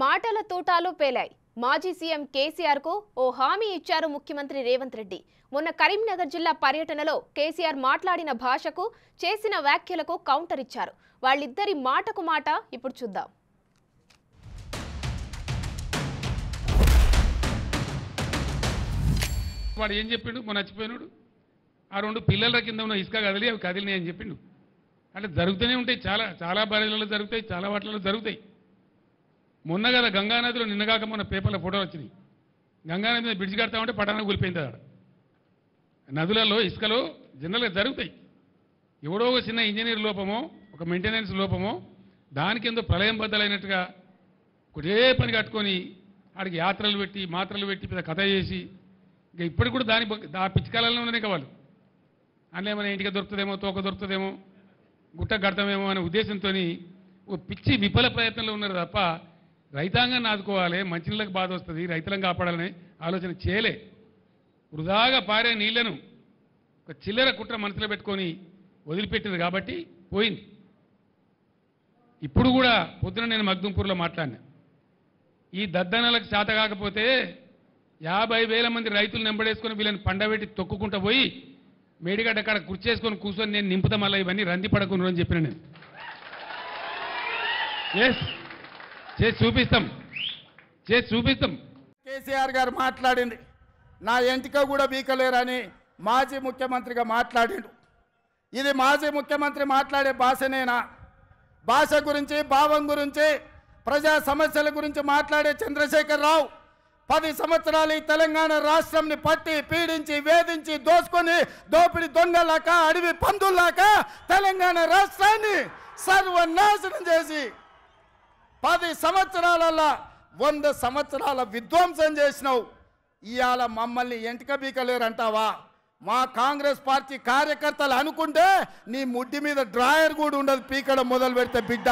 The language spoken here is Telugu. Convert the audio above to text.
మాటల తూటాలు పేలాయి. మాజీ సీఎం కేసీఆర్ కు ఓ హామీ ఇచ్చారు ముఖ్యమంత్రి రేవంత్ రెడ్డి. మొన్న కరీంనగర్ జిల్లా పర్యటనలో కేసీఆర్ మాట్లాడిన భాషకు, చేసిన వ్యాఖ్యలకు కౌంటర్ ఇచ్చారు. వాళ్ళిద్దరి మాటకు మాట ఇప్పుడు చూద్దాం. వాడు ఏం చెప్పిండు? మొన్న చచ్చిపోయినాడు. ఆ రెండు పిల్లల కింద ఉన్న ఇసుక కదిలి అవి కదిలినాయి అని చెప్పిండు. అంటే జరుగుతూనే ఉంటాయి, చాలా బారీలలో జరుగుతాయి, చాలా వాటిలలో జరుగుతాయి. మొన్న కదా గంగానదిలో నిన్నగాక మొన్న పేపర్లో ఫోటోలు వచ్చినాయి. గంగానది మీద బ్రిడ్జ్ కడతామంటే పటాన కూలిపోయింది. అక్కడ నదులలో ఇసుకలో జనరల్గా జరుగుతాయి. ఎవడో ఒక చిన్న ఇంజనీర్ లోపమో, ఒక మెయింటెనెన్స్ లోపమో, దానికి ఎంతో ప్రళయం బద్దలైనట్టుగా ఒకటే పని కట్టుకొని ఆడికి యాత్రలు పెట్టి మాత్రలు పెట్టి పెద్ద కథ చేసి ఇంకా ఇప్పటికి కూడా ఆ పిచ్చికాలంలో ఉన్నాయి కావాలి. అందులో ఏమైనా ఇంటికి దొరుకుతుందేమో, తోక దొరుకుతుందేమో, గుట్ట కడతామేమో అనే ఉద్దేశంతో ఓ పిచ్చి విఫల ప్రయత్నంలో ఉన్నారు తప్ప రైతాంగాన్ని ఆదుకోవాలి, మంచినీళ్ళకి బాధ వస్తుంది, రైతులను కాపాడాలనే ఆలోచన చేయలే. వృధాగా పారే నీళ్లను ఒక చిల్లర కుట్ర మనసులో పెట్టుకొని వదిలిపెట్టింది కాబట్టి పోయింది. ఇప్పుడు కూడా పొద్దున నేను మగ్దుంపూర్లో మాట్లాడినా. ఈ దద్దనలకు చేత కాకపోతే 50,000 మంది రైతులు నెంబడేసుకొని వీళ్ళని పండబెట్టి తొక్కుకుంటూ పోయి మేడిగడ్డ కాడ కుర్చేసుకొని కూర్చొని నేను నింపుతా మళ్ళీ ఇవన్నీ రంది పడకుండా అని చెప్పిన నేను. చేసి చూపిస్తాం. కేసీఆర్ గారు మాట్లాడింది, నా ఎంటిక కూడా బీకలేరని మాజీ ముఖ్యమంత్రిగా మాట్లాడిండు. ఇది మాజీ ముఖ్యమంత్రి మాట్లాడే భాషనేనా? భాష గురించి, భావం గురించి, ప్రజా సమస్యల గురించి మాట్లాడే చంద్రశేఖర్ రావు 10 సంవత్సరాలు ఈ తెలంగాణ రాష్ట్రంని పట్టి పీడించి వేధించి దోసుకొని దోపిడి దొంగలాక అడవి పందుల్లాక తెలంగాణ రాష్ట్రాన్ని సర్వనాశనం చేసి 10 సంవత్సరాలలో 100 సంవత్సరాల విధ్వంసం చేసినావు. ఇవాళ మమ్మల్ని ఎంటిక బీకలేరంటావా? మా కాంగ్రెస్ పార్టీ కార్యకర్తలు అనుకుంటే నీ ముడ్డి మీద డ్రాయర్ కూడా ఉండదు పీకడం మొదలు పెడితే బిడ్డ.